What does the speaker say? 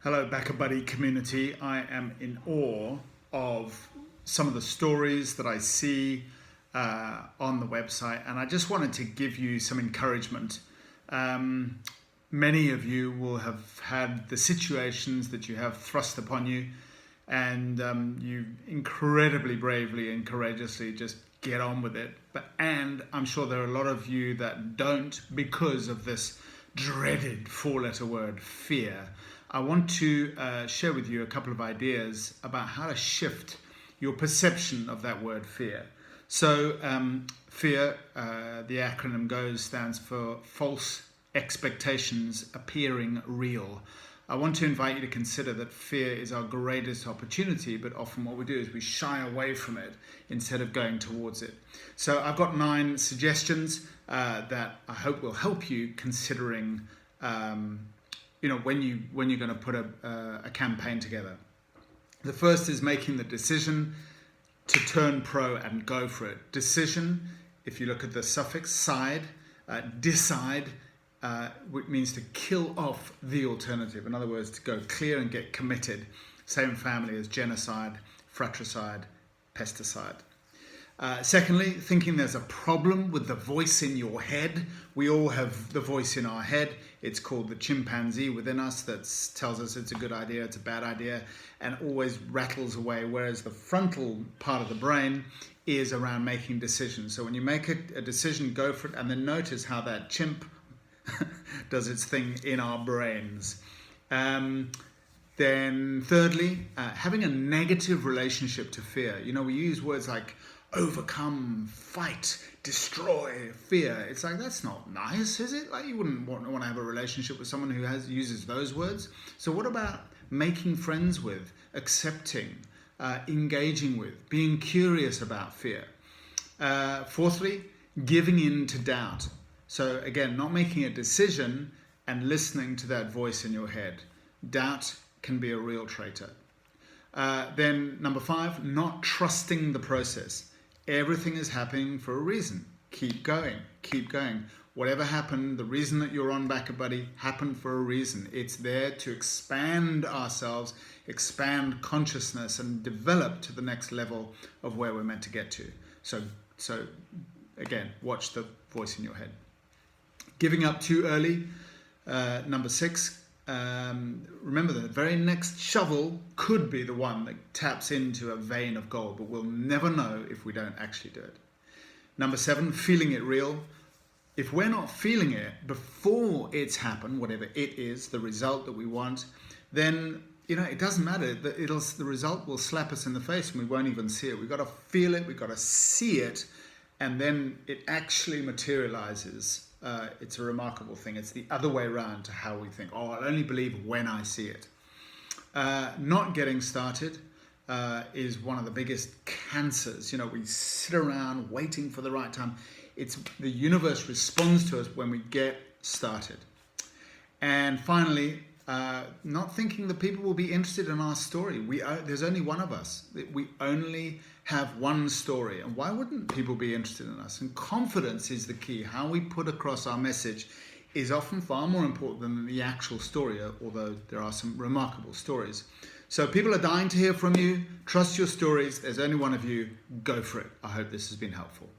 Hello, BackaBuddy community. I am in awe of some of the stories that I see on the website, and I just wanted to give you some encouragement. Many of you will have had the situations that you have thrust upon you, and you incredibly bravely and courageously just get on with it. And I'm sure there are a lot of you that don't because of this dreaded four-letter word, fear. I want to share with you a couple of ideas about how to shift your perception of that word fear. So fear, the acronym stands for false expectations appearing real. I want to invite you to consider that fear is our greatest opportunity, but often what we do is we shy away from it instead of going towards it. So I've got 9 suggestions that I hope will help you considering when you're going to put a campaign together. The first is making the decision to turn pro and go for it. Decision, if you look at the suffix side, decide, which means to kill off the alternative. In other words, to go clear and get committed. Same family as genocide, fratricide, pesticide. Secondly, thinking there's a problem with the voice in your head. We all have the voice in our head. It's called the chimpanzee within us that tells us it's a good idea, it's a bad idea, and always rattles away, whereas the frontal part of the brain is around making decisions. So when you make a decision, go for it, and then notice how that chimp does its thing in our brains. Then thirdly, having a negative relationship to fear. We use words like overcome, fight, destroy, fear. It's like, that's not nice, is it? Like, you wouldn't want to have a relationship with someone who uses those words. So what about making friends with, accepting, engaging with, being curious about fear? Fourthly, giving in to doubt. So again, not making a decision and listening to that voice in your head. Doubt can be a real traitor. Then number 5, not trusting the process. Everything is happening for a reason. Keep going, keep going. Whatever happened, the reason that you're on BackaBuddy happened for a reason. It's there to expand ourselves, expand consciousness, and develop to the next level of where we're meant to get to. So again, watch the voice in your head. Giving up too early, number 6. Remember, the very next shovel could be the one that taps into a vein of gold, but we'll never know if we don't actually do it. Number 7, feeling it real. If we're not feeling it before it's happened, whatever it is, the result that we want, then it doesn't matter. The result will slap us in the face and we won't even see it. We've got to feel it, we've got to see it, and then it actually materializes. It's a remarkable thing. It's the other way around to how we think. I'll only believe when I see it. Not getting started is one of the biggest cancers. We sit around waiting for the right time. It's the universe responds to us when we get started. And finally, not thinking that people will be interested in our story. There's only one of us. We only have one story. And why wouldn't people be interested in us? And confidence is the key. How we put across our message is often far more important than the actual story, although there are some remarkable stories. So people are dying to hear from you. Trust your stories. There's only one of you. Go for it. I hope this has been helpful.